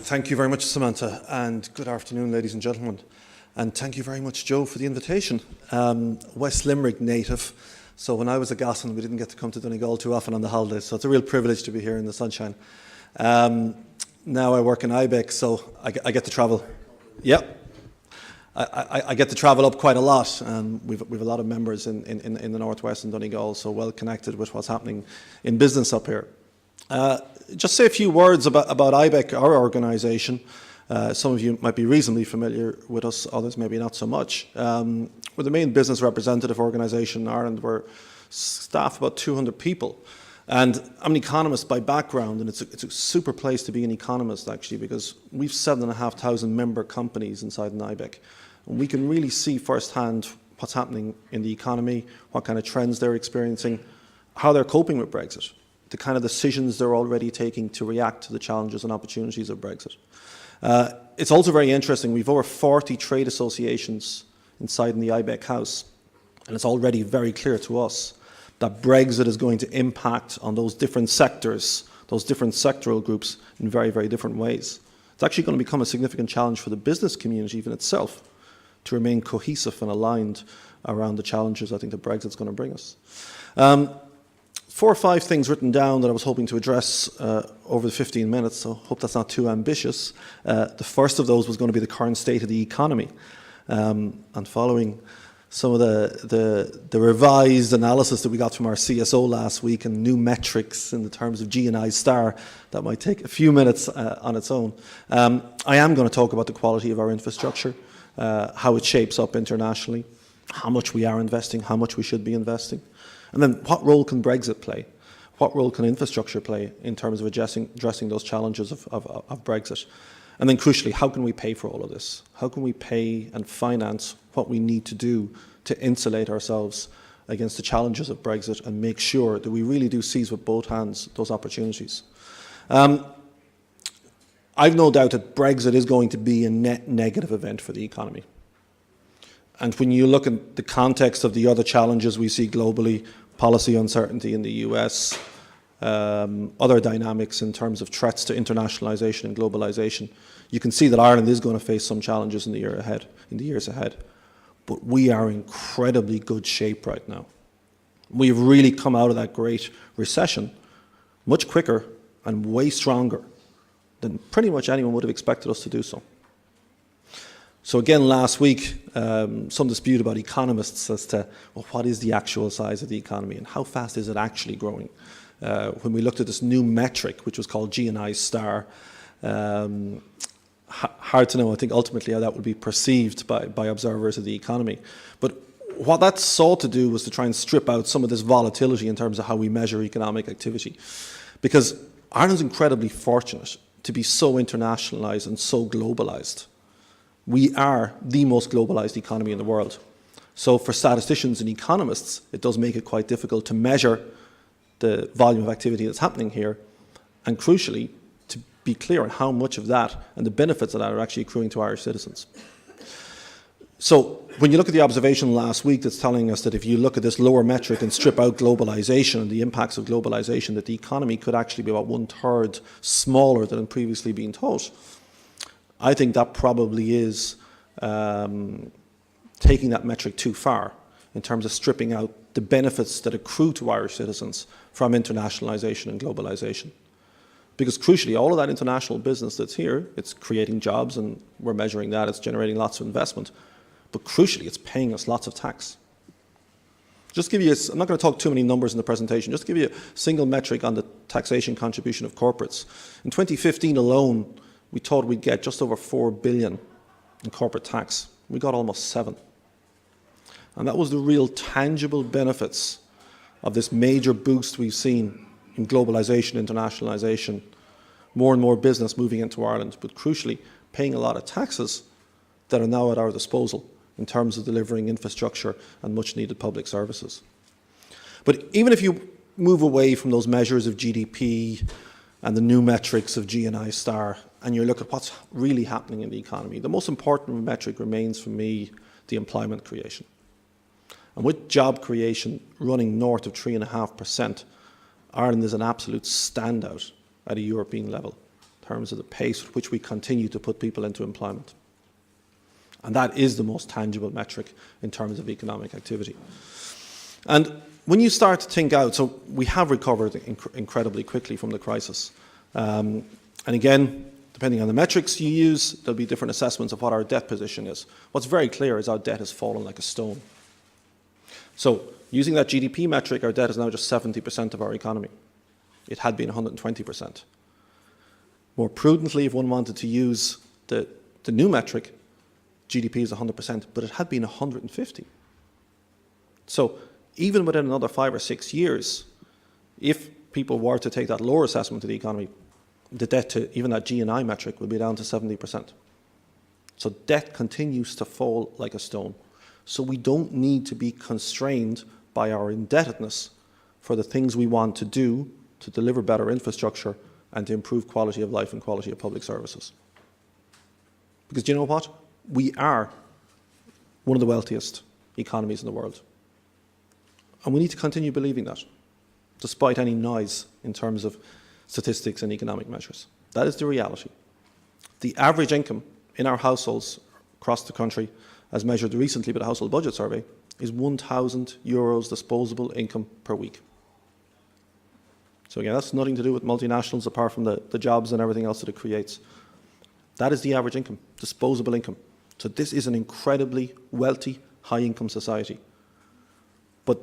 Thank you very much, Samantha, and good afternoon, ladies and gentlemen. And thank you very much, Joe, for the invitation. West Limerick native, so when I was a Gasson, we didn't get to come to Donegal too often on the holidays, so it's a real privilege to be here in the sunshine. Now I work in IBEC, so I get to travel. Yep. I get to travel up quite a lot, and we've a lot of members in the Northwest and Donegal, so well connected with what's happening in business up here. Just say a few words about IBEC, our organisation. Some of you might be reasonably familiar with us, others maybe not so much. We're the main business representative organisation in Ireland. We're staff about 200 people. And I'm an economist by background, and it's a super place to be an economist, actually, because we've 7,500 member companies inside an IBEC. And we can really see firsthand what's happening in the economy, what kind of trends they're experiencing, how they're coping with Brexit, the kind of decisions they're already taking to react to the challenges and opportunities of Brexit. It's also very interesting. We've over 40 trade associations inside in the IBEC house, and it's already very clear to us that Brexit is going to impact on those different sectors, those different sectoral groups in very, very different ways. It's actually going to become a significant challenge for the business community even itself to remain cohesive and aligned around the challenges I think that Brexit's going to bring us. 4 or 5 things written down that I was hoping to address over the 15 minutes, so I hope that's not too ambitious. The first of those was going to be the current state of the economy. And following some of the revised analysis that we got from our CSO last week and new metrics in the terms of GNI star, that might take a few minutes on its own. I am going to talk about the quality of our infrastructure, how it shapes up internationally, how much we are investing, how much we should be investing. And then what role can Brexit play? What role can infrastructure play in terms of addressing those challenges of Brexit? And then crucially, how can we pay for all of this? How can we pay and finance what we need to do to insulate ourselves against the challenges of Brexit and make sure that we really do seize with both hands those opportunities? I've no doubt that Brexit is going to be a net negative event for the economy. And when you look at the context of the other challenges we see globally, policy uncertainty in the US, other dynamics in terms of threats to internationalization and globalization, you can see that Ireland is going to face some challenges in the years ahead. But we are in incredibly good shape right now. We've really come out of that great recession much quicker and way stronger than pretty much anyone would have expected us to do so. So again, last week, some dispute about economists as to, well, what is the actual size of the economy and how fast is it actually growing? When we looked at this new metric, which was called GNI star, hard to know, I think, ultimately how that would be perceived by observers of the economy. But what that sought to do was to try and strip out some of this volatility in terms of how we measure economic activity. Because Ireland's incredibly fortunate to be so internationalised and so globalised. We are the most globalised economy in the world. So for statisticians and economists, it does make it quite difficult to measure the volume of activity that's happening here, and crucially, to be clear on how much of that and the benefits of that are actually accruing to Irish citizens. So when you look at the observation last week that's telling us that if you look at this lower metric and strip out globalisation and the impacts of globalisation, that the economy could actually be about 1/3 smaller than had previously been thought, I think that probably is taking that metric too far in terms of stripping out the benefits that accrue to Irish citizens from internationalisation and globalisation. Because crucially, all of that international business that's here, it's creating jobs, and we're measuring that, it's generating lots of investment. But crucially, it's paying us lots of tax. Just give you, I'm not going to talk too many numbers in the presentation, just give you a single metric on the taxation contribution of corporates. In 2015 alone, we thought we'd get just over 4 billion in corporate tax. We got almost 7. And that was the real tangible benefits of this major boost we've seen in globalisation, internationalisation, more and more business moving into Ireland, but crucially paying a lot of taxes that are now at our disposal in terms of delivering infrastructure and much needed public services. But even if you move away from those measures of GDP and the new metrics of GNI star, and you look at what's really happening in the economy, the most important metric remains for me the employment creation. And with job creation running north of 3.5%, Ireland is an absolute standout at a European level. in terms of the pace at which we continue to put people into employment. And that is the most tangible metric in terms of economic activity. And when you start to think out, so we have recovered incredibly quickly from the crisis. And again, depending on the metrics you use, there'll be different assessments of what our debt position is. What's very clear is our debt has fallen like a stone. So using that GDP metric, our debt is now just 70% of our economy. It had been 120%. More prudently, if one wanted to use the new metric, GDP is 100%, but it had been 150. So even within another 5 or 6 years, if people were to take that lower assessment of the economy, the debt to even that G&I metric would be down to 70%. So debt continues to fall like a stone. So we don't need to be constrained by our indebtedness for the things we want to do to deliver better infrastructure and to improve quality of life and quality of public services. Because do you know what? We are one of the wealthiest economies in the world. And we need to continue believing that, despite any noise in terms of statistics and economic measures. That is the reality. The average income in our households across the country, as measured recently by the Household Budget Survey, is €1,000 disposable income per week. So again, that's nothing to do with multinationals apart from the jobs and everything else that it creates. That is the average income, disposable income. So this is an incredibly wealthy, high-income society. But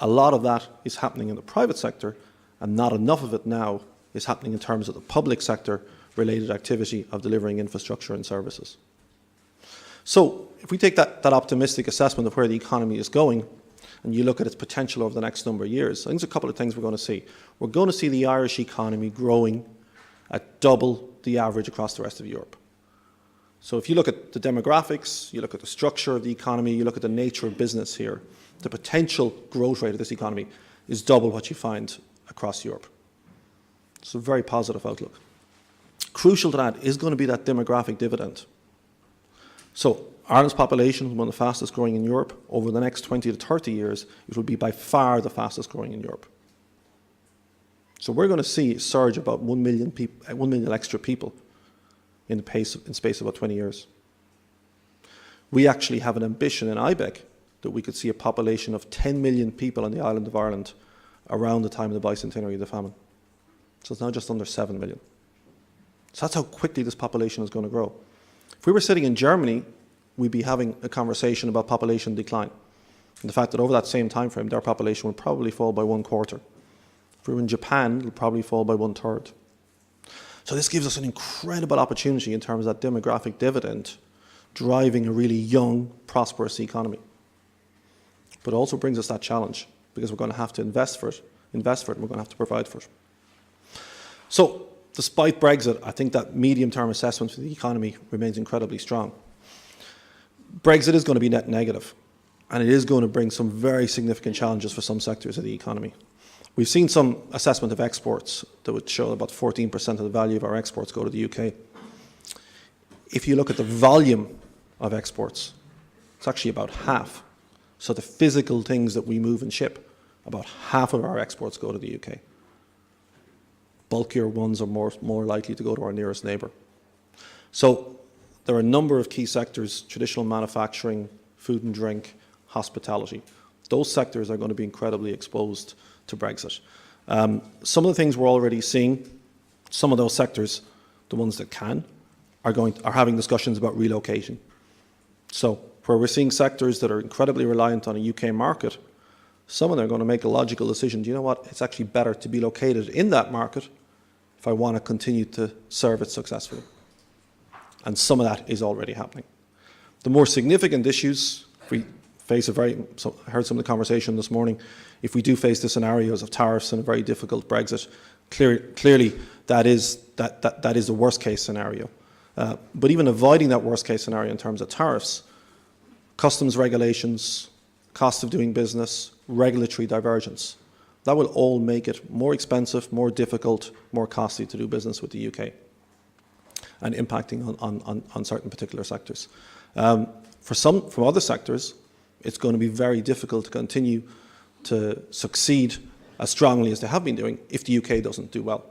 a lot of that is happening in the private sector, and not enough of it now is happening in terms of the public sector related activity of delivering infrastructure and services. So if we take that optimistic assessment of where the economy is going, and you look at its potential over the next number of years, I think there's a couple of things we're going to see. We're going to see the Irish economy growing at double the average across the rest of Europe. So if you look at the demographics, you look at the structure of the economy, you look at the nature of business here, the potential growth rate of this economy is double what you find across Europe. It's a very positive outlook. Crucial to that is going to be that demographic dividend. So Ireland's population is one of the fastest growing in Europe. Over the next 20 to 30 years, it will be by far the fastest growing in Europe. So we're going to see a surge of about 1 million extra people in space of about 20 years. We actually have an ambition in IBEC that we could see a population of 10 million people on the island of Ireland around the time of the bicentenary of the famine. So it's now just under 7 million. So that's how quickly this population is going to grow. If we were sitting in Germany, we'd be having a conversation about population decline. And the fact that over that same time frame, their population would probably fall by 1/4. If we were in Japan, it would probably fall by 1/3. So this gives us an incredible opportunity in terms of that demographic dividend, driving a really young, prosperous economy. But it also brings us that challenge, because we're going to have to invest for it, and we're going to have to provide for it. So, despite Brexit, I think that medium-term assessment for the economy remains incredibly strong. Brexit is going to be net negative, and it is going to bring some very significant challenges for some sectors of the economy. We've seen some assessment of exports that would show about 14% of the value of our exports go to the UK. If you look at the volume of exports, it's actually about half. So the physical things that we move and ship, about half of our exports go to the UK. Bulkier ones are more likely to go to our nearest neighbour. So there are a number of key sectors: traditional manufacturing, food and drink, hospitality. Those sectors are going to be incredibly exposed to Brexit. Some of the things we're already seeing, some of those sectors, the ones that can, are having discussions about relocating. So where we're seeing sectors that are incredibly reliant on a UK market, some of them are going to make a logical decision. Do you know what? It's actually better to be located in that market if I want to continue to serve it successfully. And some of that is already happening. The more significant issues, if we face I heard some of the conversation this morning, if we do face the scenarios of tariffs and a very difficult Brexit, clearly that is the worst case scenario. But even avoiding that worst case scenario in terms of tariffs, customs regulations, cost of doing business, regulatory divergence, that will all make it more expensive, more difficult, more costly to do business with the UK, and impacting on certain particular sectors. From other sectors, it's going to be very difficult to continue to succeed as strongly as they have been doing if the UK doesn't do well.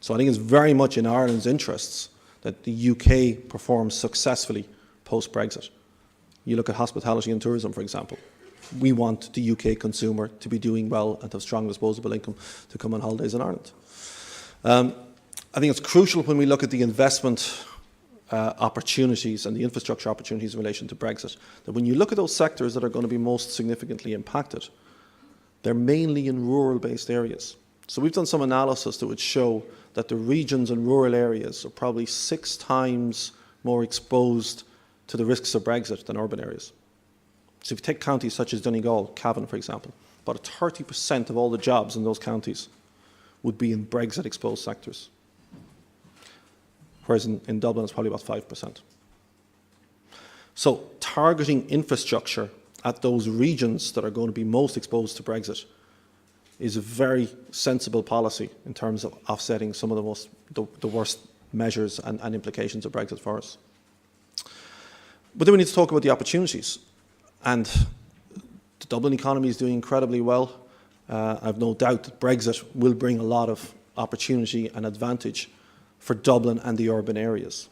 So I think it's very much in Ireland's interests that the UK performs successfully post-Brexit. You look at hospitality and tourism, for example. We want the UK consumer to be doing well and to have strong disposable income to come on holidays in Ireland. I think it's crucial when we look at the investment opportunities and the infrastructure opportunities in relation to Brexit, that when you look at those sectors that are going to be most significantly impacted, they're mainly in rural-based areas. So we've done some analysis that would show that the regions and rural areas are probably 6 times more exposed to the risks of Brexit than urban areas. So if you take counties such as Donegal, Cavan, for example, about 30% of all the jobs in those counties would be in Brexit-exposed sectors, whereas in Dublin it's probably about 5%. So targeting infrastructure at those regions that are going to be most exposed to Brexit is a very sensible policy in terms of offsetting some of the worst measures and implications of Brexit for us. But then we need to talk about the opportunities. And the Dublin economy is doing incredibly well. I have no doubt that Brexit will bring a lot of opportunity and advantage for Dublin and the urban areas.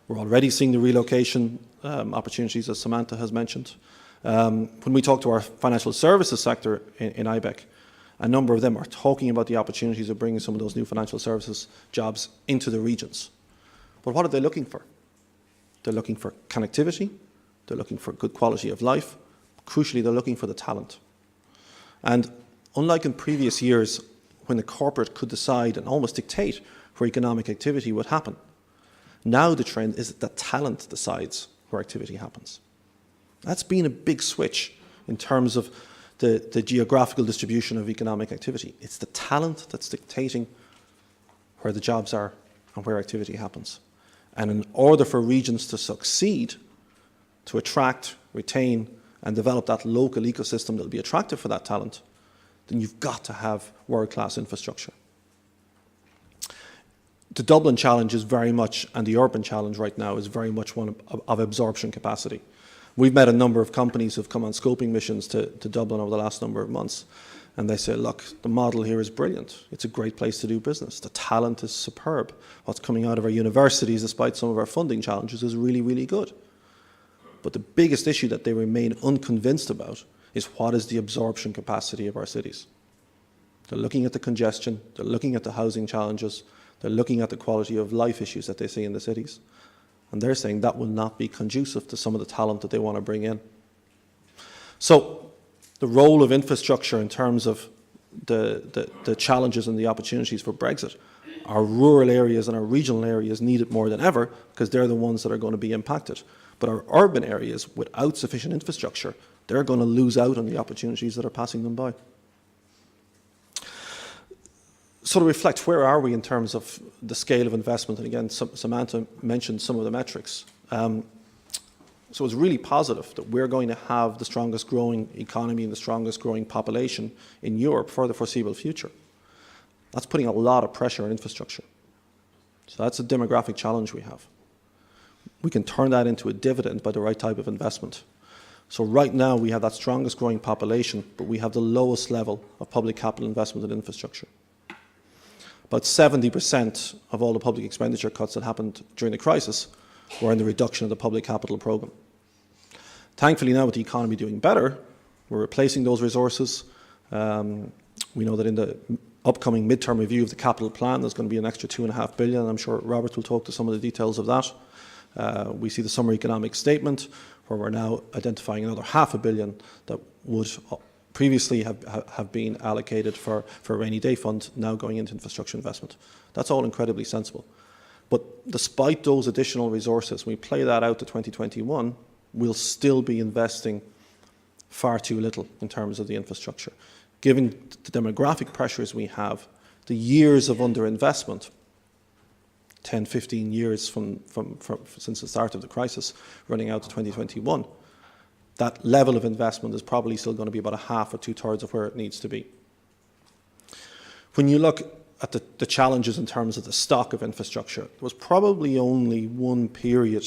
We're already seeing the relocation opportunities, as Samantha has mentioned. When we talk to our financial services sector in IBEC, a number of them are talking about the opportunities of bringing some of those new financial services jobs into the regions. But what are they looking for? They're looking for connectivity, they're looking for good quality of life, crucially they're looking for the talent. And unlike in previous years when the corporate could decide and almost dictate where economic activity would happen, now the trend is that talent decides where activity happens. That's been a big switch in terms of the geographical distribution of economic activity. It's the talent that's dictating where the jobs are and where activity happens. And in order for regions to succeed, to attract, retain, and develop that local ecosystem that will be attractive for that talent, then you've got to have world-class infrastructure. The Dublin challenge is very much, and the urban challenge right now is very much one of absorption capacity. We've met a number of companies who've come on scoping missions to Dublin over the last number of months, and they say, look, the model here is brilliant. It's a great place to do business. The talent is superb. What's coming out of our universities, despite some of our funding challenges, is really, really good. But the biggest issue that they remain unconvinced about is what is the absorption capacity of our cities. They're looking at the congestion, they're looking at the housing challenges, they're looking at the quality of life issues that they see in the cities. And they're saying that will not be conducive to some of the talent that they want to bring in. So the role of infrastructure in terms of the challenges and the opportunities for Brexit, our rural areas and our regional areas need it more than ever because they're the ones that are going to be impacted. But our urban areas, without sufficient infrastructure, they're going to lose out on the opportunities that are passing them by. So to reflect, where are we in terms of the scale of investment? And again, Samantha mentioned some of the metrics. So it's really positive that we're going to have the strongest growing economy and the strongest growing population in Europe for the foreseeable future. That's putting a lot of pressure on infrastructure. So that's a demographic challenge we have. We can turn that into a dividend by the right type of investment. So right now we have that strongest growing population, but we have the lowest level of public capital investment in infrastructure. About 70% of all the public expenditure cuts that happened during the crisis were in the reduction of the public capital programme. Thankfully now with the economy doing better, we're replacing those resources. We know that in the upcoming midterm review of the capital plan there's going to be an extra £2.5 billion. I'm sure Robert will talk to some of the details of that. We see the summer economic statement where we're now identifying another £500 million that would previously have been allocated for a rainy day fund, now going into infrastructure investment. That's all incredibly sensible. But despite those additional resources, we play that out to 2021, we'll still be investing far too little in terms of the infrastructure. Given the demographic pressures we have, the years of underinvestment, 10, 15 years since the start of the crisis, running out to 2021, that level of investment is probably still going to be about a half or two-thirds of where it needs to be. When you look at the challenges in terms of the stock of infrastructure, there was probably only one period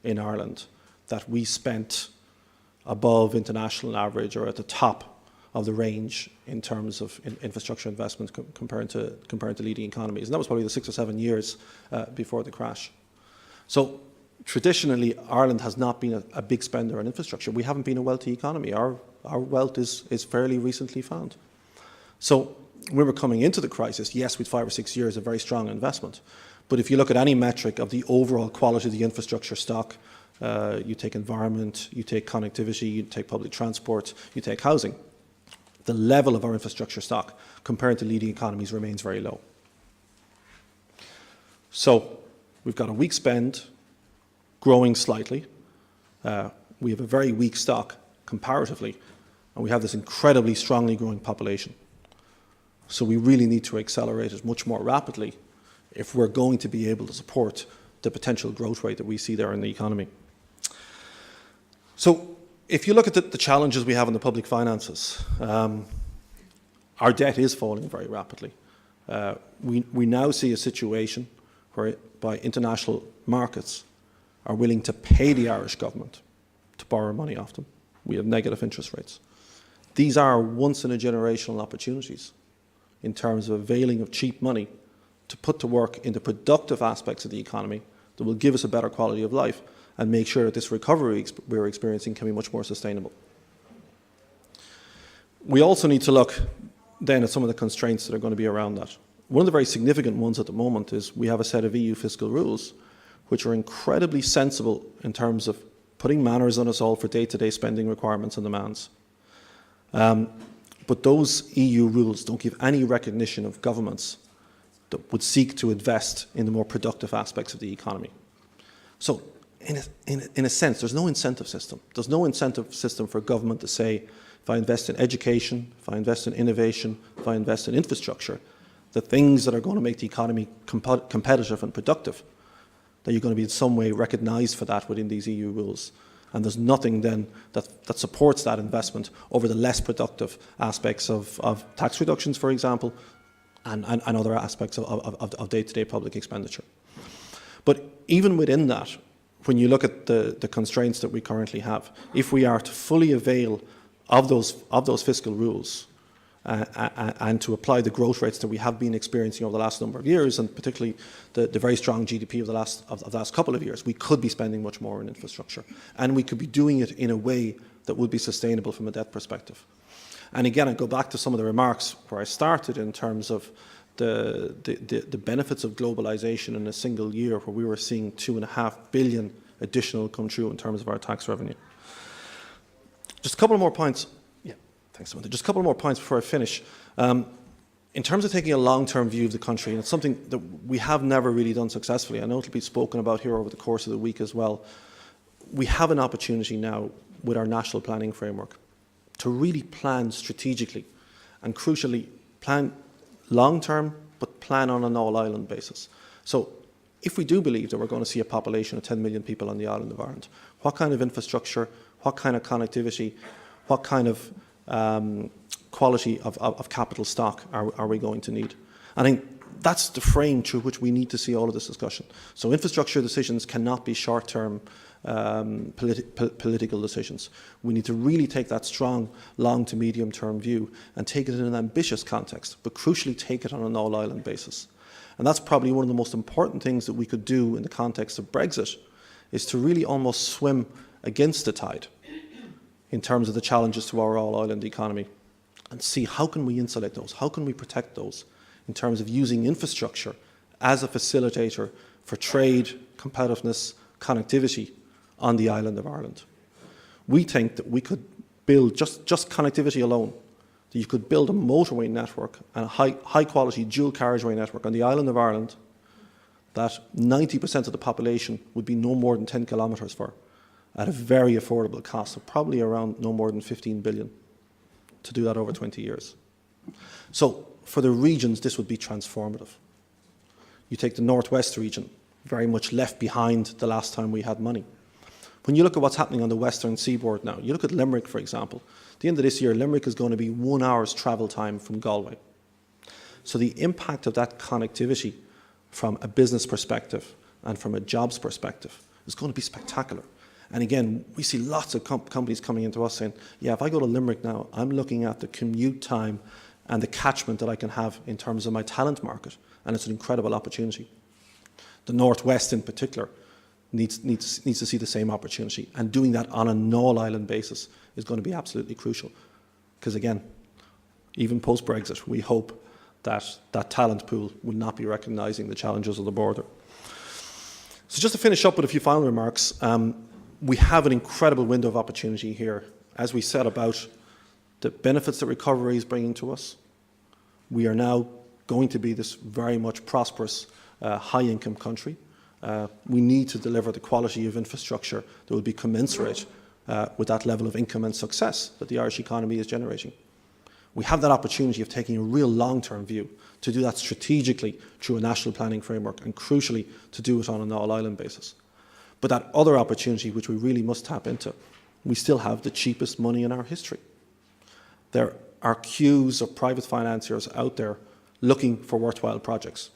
in Ireland that we spent above international average or at the top of the range in terms of infrastructure investment compared to leading economies. And that was probably the 6 or 7 years before the crash. So traditionally, Ireland has not been a big spender on infrastructure. We haven't been a wealthy economy. Our wealth is fairly recently found. So when we were coming into the crisis, yes, with 5 or 6 years of very strong investment. But if you look at any metric of the overall quality of the infrastructure stock, you take environment, you take connectivity, you take public transport, you take housing, the level of our infrastructure stock compared to leading economies remains very low. So we've got a weak spend, growing slightly. We have a very weak stock comparatively, and we have this incredibly strongly growing population. So we really need to accelerate it much more rapidly if we're going to be able to support the potential growth rate that we see there in the economy. So if you look at the challenges we have in the public finances, our debt is falling very rapidly. We now see a situation whereby international markets are willing to pay the Irish government to borrow money off them. We have negative interest rates. These are once-in-a-generational opportunities in terms of availing of cheap money to put to work in the productive aspects of the economy that will give us a better quality of life and make sure that this recovery we're experiencing can be much more sustainable. We also need to look then at some of the constraints that are going to be around that. One of the very significant ones at the moment is we have a set of EU fiscal rules which are incredibly sensible in terms of putting manners on us all for day-to-day spending requirements and demands. But those EU rules don't give any recognition of governments that would seek to invest in the more productive aspects of the economy. So in a sense, there's no incentive system. There's no incentive system for government to say, if I invest in education, if I invest in innovation, if I invest in infrastructure, the things that are going to make the economy competitive and productive, that you're going to be in some way recognised for that within these EU rules. And there's nothing then that supports that investment over the less productive aspects of tax reductions, for example, and other aspects of day-to-day public expenditure. But even within that, when you look at the constraints that we currently have, if we are to fully avail of those fiscal rules and to apply the growth rates that we have been experiencing over the last number of years, and particularly the very strong GDP of the last couple of years, we could be spending much more on infrastructure, and we could be doing it in a way that would be sustainable from a debt perspective. And again, I go back to some of the remarks where I started in terms of the benefits of globalization in a single year, where we were seeing 2.5 billion additional come through in terms of our tax revenue. Just a couple of more points. Yeah, thanks, Samantha. Just a couple more points before I finish. In terms of taking a long-term view of the country, and it's something that we have never really done successfully. I know it'll be spoken about here over the course of the week as well. We have an opportunity now with our national planning framework to really plan strategically and crucially plan long-term, but plan on an all-island basis. So if we do believe that we're going to see a population of 10 million people on the island of Ireland, what kind of infrastructure, what kind of connectivity, what kind of quality of capital stock are we going to need? I think that's the frame through which we need to see all of this discussion. So infrastructure decisions cannot be short-term political decisions. We need to really take that strong long to medium term view and take it in an ambitious context, but crucially take it on an all-island basis. And that's probably one of the most important things that we could do in the context of Brexit, is to really almost swim against the tide in terms of the challenges to our all-island economy and see how can we insulate those, how can we protect those in terms of using infrastructure as a facilitator for trade, competitiveness, connectivity on the island of Ireland. We think that we could build, just connectivity alone, that you could build a motorway network and a high quality dual carriageway network on the island of Ireland that 90% of the population would be no more than 10 kilometres for, at a very affordable cost of probably around no more than 15 billion to do that over 20 years. So for the regions, this would be transformative. You take the Northwest region, very much left behind the last time we had money. When you look at what's happening on the western seaboard now, you look at Limerick, for example. At the end of this year, Limerick is going to be 1 hour's travel time from Galway. So the impact of that connectivity from a business perspective and from a jobs perspective is going to be spectacular. And again, we see lots of companies coming into us saying, yeah, if I go to Limerick now, I'm looking at the commute time and the catchment that I can have in terms of my talent market. And it's an incredible opportunity. The Northwest in particular needs to see the same opportunity. And doing that on an all-island basis is going to be absolutely crucial. Because again, even post-Brexit, we hope that that talent pool will not be recognising the challenges of the border. So just to finish up with a few final remarks, we have an incredible window of opportunity here. As we said about the benefits that recovery is bringing to us, we are now going to be this very much prosperous, high-income country. We need to deliver the quality of infrastructure that will be commensurate with that level of income and success that the Irish economy is generating. We have that opportunity of taking a real long-term view, to do that strategically through a national planning framework, and crucially to do it on an all-island basis. But that other opportunity, which we really must tap into, we still have the cheapest money in our history. There are queues of private financiers out there looking for worthwhile projects,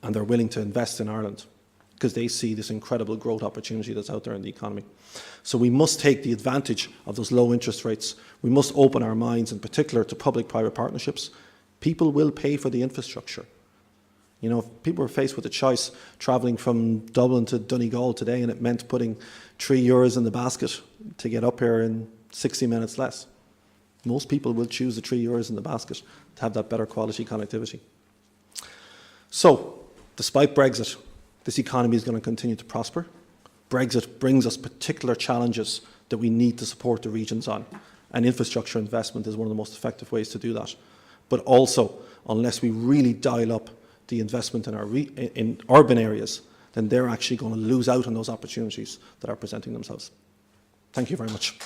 and they're willing to invest in Ireland because they see this incredible growth opportunity that's out there in the economy. So we must take the advantage of those low interest rates. We must open our minds in particular to public-private partnerships. People will pay for the infrastructure. You know, if people were faced with the choice travelling from Dublin to Donegal today and it meant putting €3 in the basket to get up here in 60 minutes less, most people will choose the €3 in the basket to have that better quality connectivity. So, despite Brexit, this economy is going to continue to prosper. Brexit brings us particular challenges that we need to support the regions on, and infrastructure investment is one of the most effective ways to do that. But also, unless we really dial up the investment in urban areas, then they're actually going to lose out on those opportunities that are presenting themselves. Thank you very much.